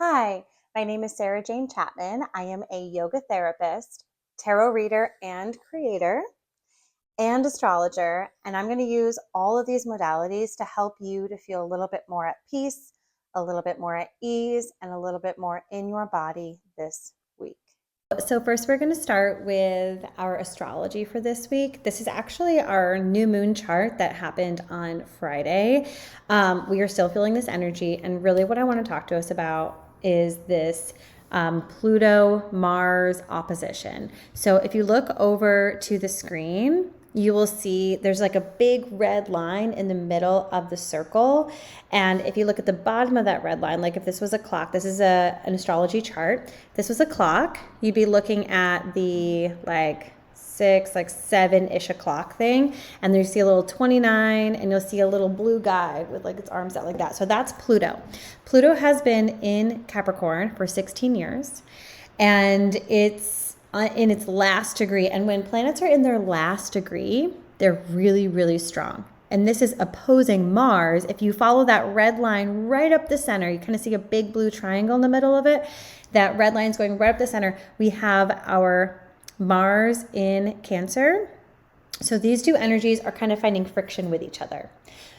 Hi, my name is Sarah Jane Chapman. I am a yoga therapist, tarot reader, and creator, and astrologer. And I'm going to use all of these modalities to help you to feel a little bit more at peace, a little bit more at ease, and a little bit more in your body this week. So first we're going to start with our astrology for this week. This is actually our new moon chart that happened on Friday. We are still feeling this energy, and really what I want to talk to us about is this Pluto Mars opposition. So if you look over to the screen, you will see there's like a big red line in the middle of the circle. And if you look at the bottom of that red line, like if this was a clock, this is an astrology chart. This was a clock, you'd be looking at the like 7-ish o'clock thing. And then you see a little 29 and you'll see a little blue guy with like its arms out like that. So that's Pluto. Pluto has been in Capricorn for 16 years and it's in its last degree. And when planets are in their last degree, they're really, really strong. And this is opposing Mars. If you follow that red line right up the center, you kind of see a big blue triangle in the middle of it. That red line is going right up the center. We have our Mars in Cancer. So these two energies are kind of finding friction with each other.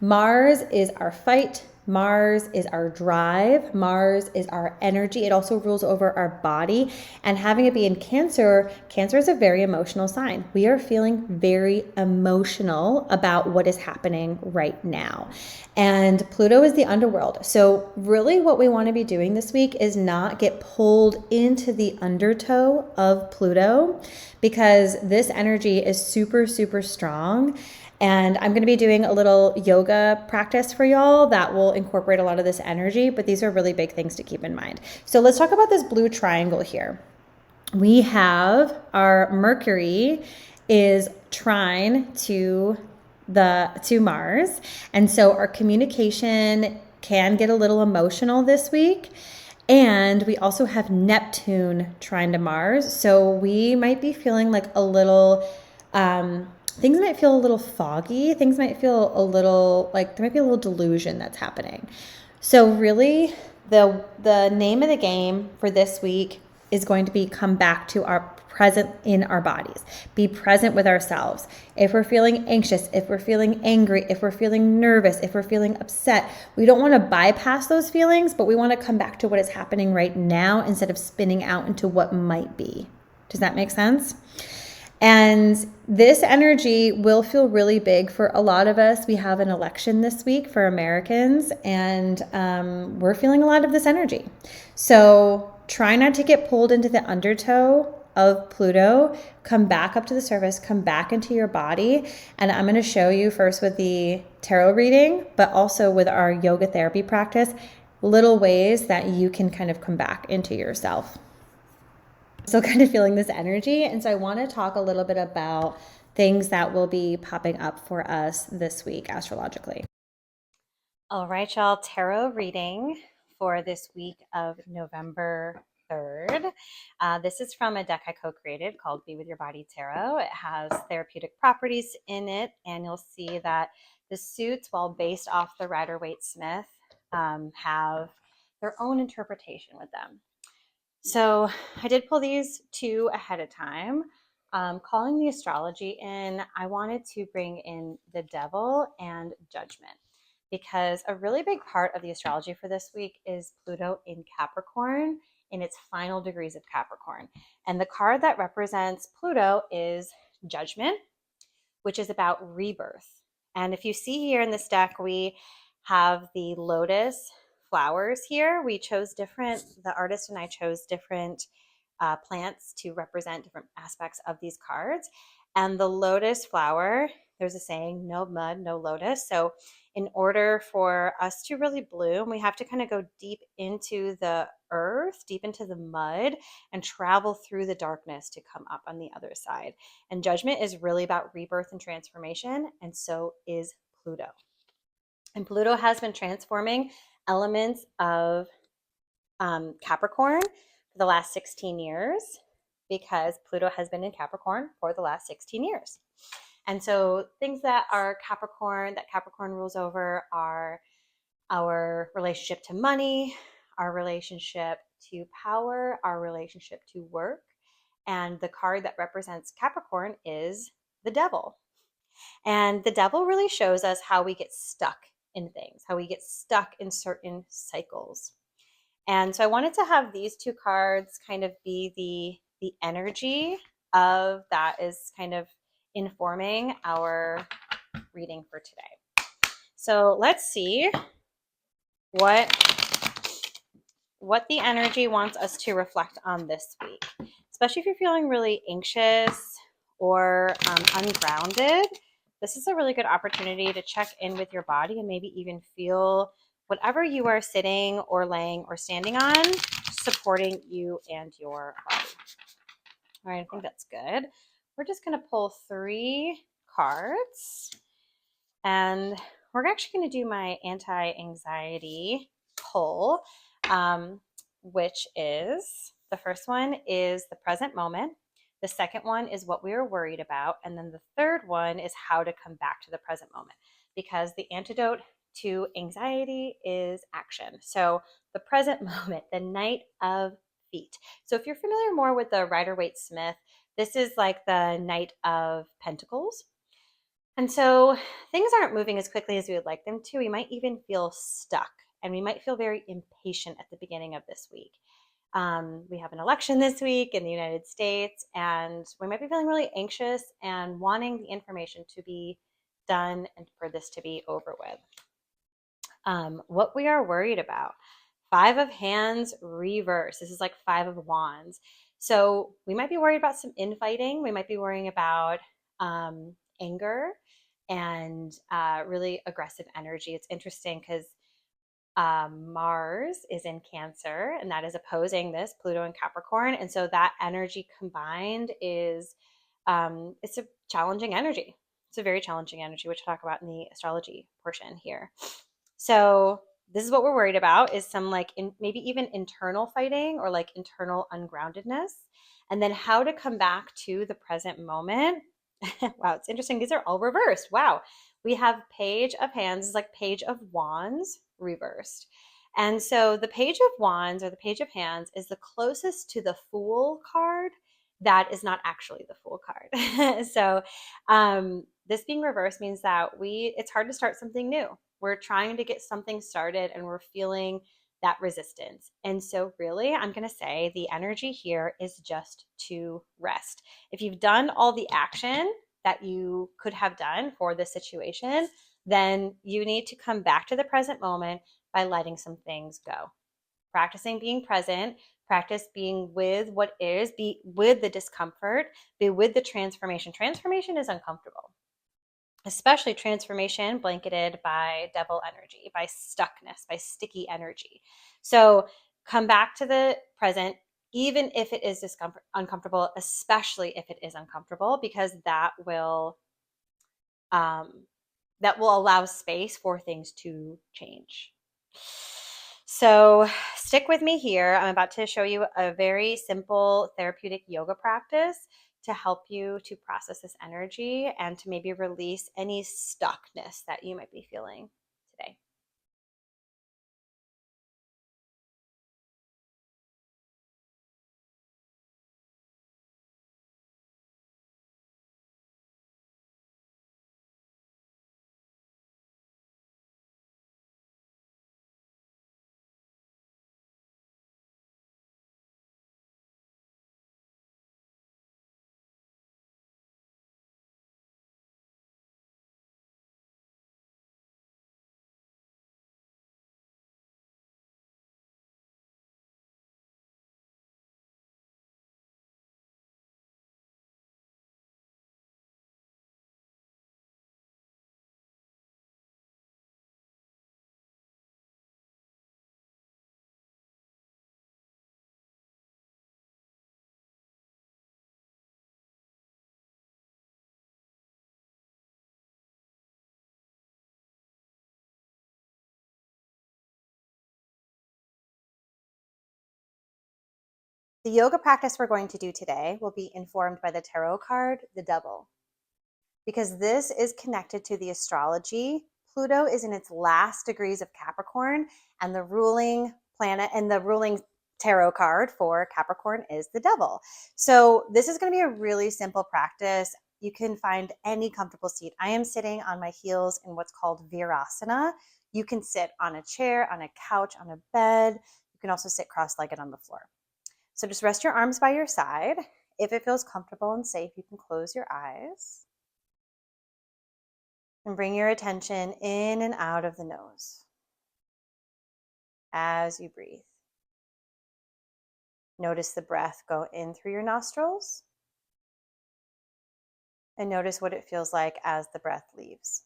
Mars is our fight. Mars is our drive. Mars is our energy. It also rules over our body. And having it be in Cancer, Cancer is a very emotional sign. We are feeling very emotional about what is happening right now. And Pluto is the underworld. So really what we want to be doing this week is not get pulled into the undertow of Pluto, because this energy is super, super strong. And I'm going to be doing a little yoga practice for y'all that will incorporate a lot of this energy, but these are really big things to keep in mind. So let's talk about this blue triangle here. We have our Mercury is trine to Mars. And so our communication can get a little emotional this week. And we also have Neptune trine to Mars. So we might be feeling like a little, things might feel a little foggy. Things might feel a little like there might be a little delusion that's happening. So really the name of the game for this week is going to be come back to our present in our bodies. Be present with ourselves. If we're feeling anxious, if we're feeling angry, if we're feeling nervous, if we're feeling upset, we don't want to bypass those feelings, but we want to come back to what is happening right now instead of spinning out into what might be. Does that make sense? And this energy will feel really big for a lot of us. We have an election this week for Americans, and we're feeling a lot of this energy. So try not to get pulled into the undertow of Pluto. Come back up to the surface, come back into your body. And I'm going to show you first with the tarot reading, but also with our yoga therapy practice, little ways that you can kind of come back into yourself. Still kind of feeling this energy. And so I want to talk a little bit about things that will be popping up for us this week astrologically. All right, y'all, tarot reading for this week of November 3rd. This is from a deck I co-created called Be With Your Body Tarot. It has therapeutic properties in it, and you'll see that the suits, while based off the Rider-Waite-Smith, have their own interpretation with them. So I did pull these two ahead of time. Calling the astrology in, I wanted to bring in the devil and judgment, because a really big part of the astrology for this week is Pluto in Capricorn in its final degrees of Capricorn. And the card that represents Pluto is Judgment, which is about rebirth. And if you see here in this deck, we have the lotus flowers here. The artist and I chose different plants to represent different aspects of these cards. And the lotus flower, there's a saying, no mud, no lotus. So in order for us to really bloom, we have to kind of go deep into the earth, deep into the mud, and travel through the darkness to come up on the other side. And judgment is really about rebirth and transformation, and so is Pluto. And Pluto has been transforming elements of Capricorn for the last 16 years, because Pluto has been in Capricorn for the last 16 years. And so things that Capricorn rules over are our relationship to money, our relationship to power, our relationship to work. And the card that represents Capricorn is the devil. And the devil really shows us how we get stuck in things, how we get stuck in certain cycles. And so I wanted to have these two cards kind of be the energy of that is kind of informing our reading for today. So let's see what the energy wants us to reflect on this week, especially if you're feeling really anxious or ungrounded. This is a really good opportunity to check in with your body and maybe even feel whatever you are sitting or laying or standing on supporting you and your body. All right, I think that's good. We're just going to pull 3 cards, and we're actually going to do my anti-anxiety pull, which is, the first one is the present moment. The second one is what we are worried about. And then the third one is how to come back to the present moment, because the antidote to anxiety is action. So the present moment, the Knight of Feet. So if you're familiar more with the Rider-Waite-Smith, this is like the Knight of Pentacles. And so things aren't moving as quickly as we would like them to. We might even feel stuck, and we might feel very impatient at the beginning of this week. We have an election this week in the United States, and we might be feeling really anxious and wanting the information to be done and for this to be over with. What we are worried about. 5 of Hands reverse. This is like 5 of Wands. So we might be worried about some infighting. We might be worrying about anger and really aggressive energy. It's interesting because Mars is in Cancer, and that is opposing this Pluto and Capricorn. And so that energy combined is, it's a challenging energy. It's a very challenging energy, which I'll talk about in the astrology portion here. So this is what we're worried about, is some like maybe even internal fighting or like internal ungroundedness. And then how to come back to the present moment. Wow, it's interesting. These are all reversed. Wow. We have Page of Hands is like Page of Wands reversed. And so the Page of Wands or the Page of Hands is the closest to the Fool card that is not actually the Fool card. So this being reversed means that it's hard to start something new. We're trying to get something started and we're feeling that resistance. And so really, I'm going to say the energy here is just to rest. If you've done all the action that you could have done for the situation, then you need to come back to the present moment by letting some things go. Practicing being present, practice being with what is, be with the discomfort, be with the transformation. Transformation is uncomfortable, especially transformation blanketed by devil energy, by stuckness, by sticky energy. So come back to the present, even if it is uncomfortable, especially if it is uncomfortable, because that will allow space for things to change. So stick with me here. I'm about to show you a very simple therapeutic yoga practice to help you to process this energy and to maybe release any stuckness that you might be feeling today. The yoga practice we're going to do today will be informed by the tarot card, the Devil. Because this is connected to the astrology, Pluto is in its last degrees of Capricorn, and the ruling planet and the ruling tarot card for Capricorn is the devil. So this is going to be a really simple practice. You can find any comfortable seat. I am sitting on my heels in what's called Virasana. You can sit on a chair, on a couch, on a bed. You can also sit cross-legged on the floor. So just rest your arms by your side. If it feels comfortable and safe, you can close your eyes. And bring your attention in and out of the nose as you breathe. Notice the breath go in through your nostrils. And notice what it feels like as the breath leaves.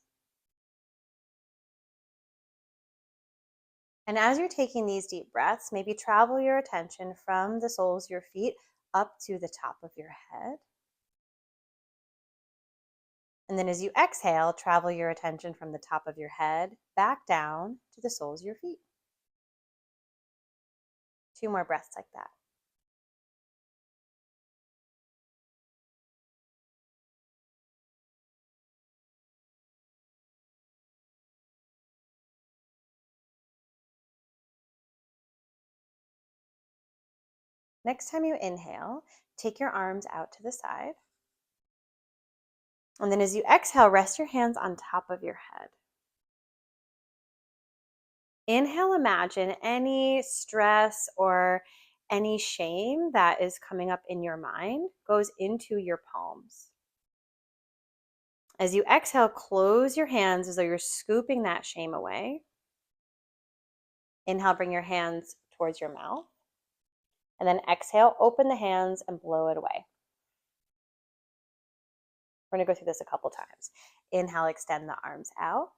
And as you're taking these deep breaths, maybe travel your attention from the soles of your feet up to the top of your head. And then as you exhale, travel your attention from the top of your head back down to the soles of your feet. 2 more breaths like that. Next time you inhale, take your arms out to the side. And then as you exhale, rest your hands on top of your head. Inhale, imagine any stress or any shame that is coming up in your mind goes into your palms. As you exhale, close your hands as though you're scooping that shame away. Inhale, bring your hands towards your mouth. And then exhale, open the hands and blow it away. We're going to go through this a couple times. Inhale, extend the arms out.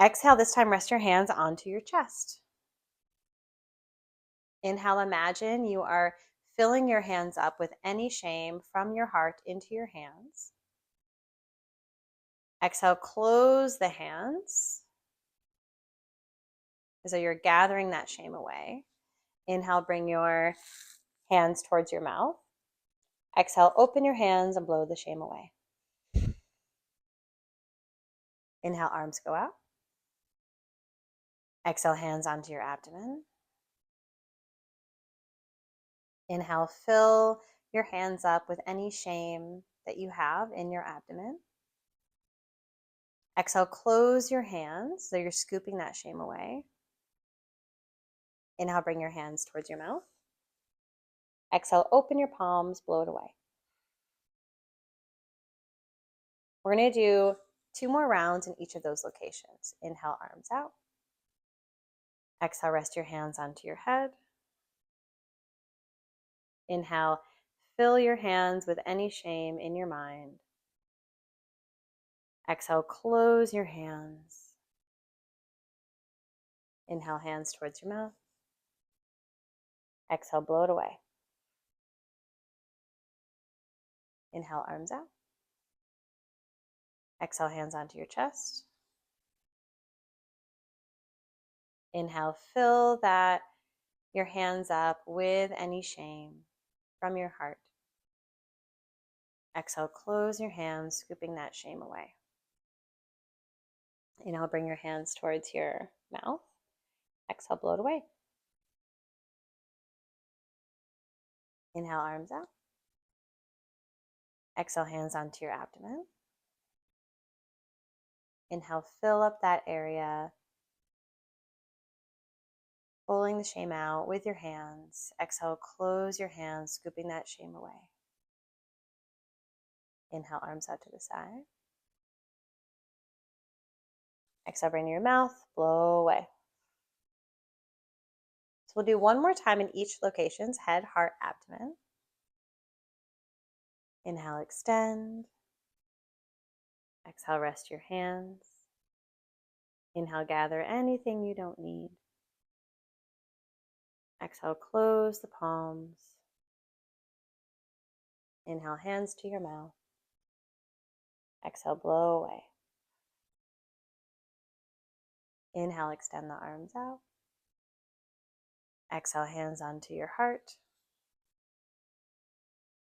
Exhale, this time rest your hands onto your chest. Inhale, imagine you are filling your hands up with any shame from your heart into your hands. Exhale, close the hands as though you're gathering that shame away. Inhale, bring your hands towards your mouth. Exhale, open your hands and blow the shame away. Inhale, arms go out. Exhale, hands onto your abdomen. Inhale, fill your hands up with any shame that you have in your abdomen. Exhale, close your hands so you're scooping that shame away. Inhale, bring your hands towards your mouth. Exhale, open your palms, blow it away. We're going to do 2 more rounds in each of those locations. Inhale, arms out. Exhale, rest your hands onto your head. Inhale, fill your hands with any shame in your mind. Exhale, close your hands. Inhale, hands towards your mouth. Exhale, blow it away. Inhale, arms out. Exhale, hands onto your chest. Inhale, fill your hands up with any shame from your heart. Exhale, close your hands, scooping that shame away. Inhale, bring your hands towards your mouth. Exhale, blow it away. Inhale, arms out. Exhale, hands onto your abdomen. Inhale, fill up that area, pulling the shame out with your hands. Exhale, close your hands, scooping that shame away. Inhale, arms out to the side. Exhale, bring to your mouth, blow away. So we'll do 1 more time in each locations, head, heart, abdomen. Inhale, extend. Exhale, rest your hands. Inhale, gather anything you don't need. Exhale, close the palms. Inhale, hands to your mouth. Exhale, blow away. Inhale, extend the arms out. Exhale, hands onto your heart.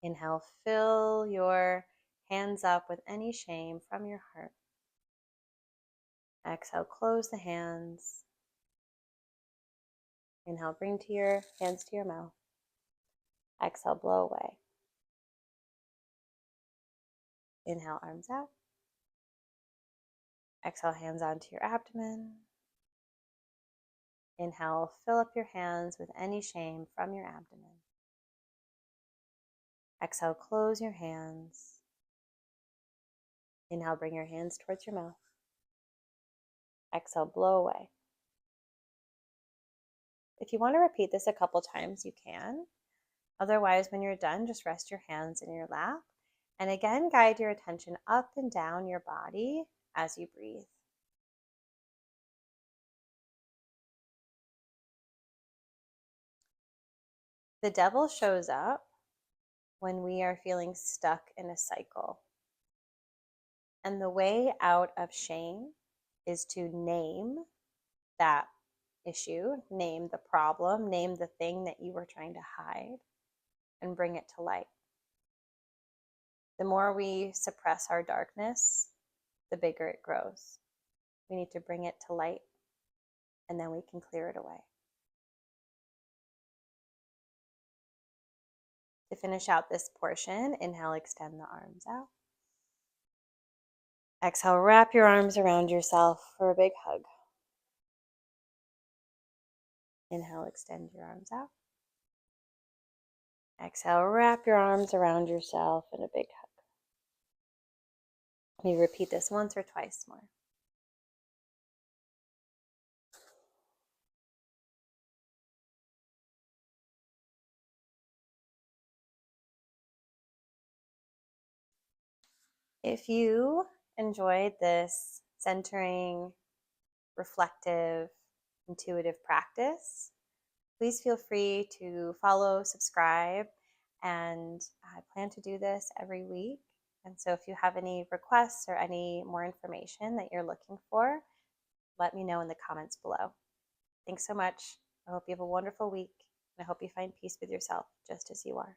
Inhale, fill your hands up with any shame from your heart. Exhale, close the hands. Inhale, bring to your hands to your mouth. Exhale, blow away. Inhale, arms out. Exhale, hands onto your abdomen. Inhale, fill up your hands with any shame from your abdomen. Exhale, close your hands. Inhale, bring your hands towards your mouth. Exhale, blow away. If you want to repeat this a couple times, you can. Otherwise, when you're done, just rest your hands in your lap. And again, guide your attention up and down your body as you breathe. The devil shows up when we are feeling stuck in a cycle. And the way out of shame is to name that issue, name the problem, name the thing that you were trying to hide, and bring it to light. The more we suppress our darkness, the bigger it grows. We need to bring it to light, and then we can clear it away. To finish out this portion, inhale, extend the arms out. Exhale, wrap your arms around yourself for a big hug. Inhale, extend your arms out. Exhale, wrap your arms around yourself in a big hug. Let me repeat this once or twice more. If you enjoyed this centering, reflective, intuitive practice, please feel free to follow, subscribe, and I plan to do this every week. And so if you have any requests or any more information that you're looking for, let me know in the comments below. Thanks so much. I hope you have a wonderful week, and I hope you find peace with yourself just as you are.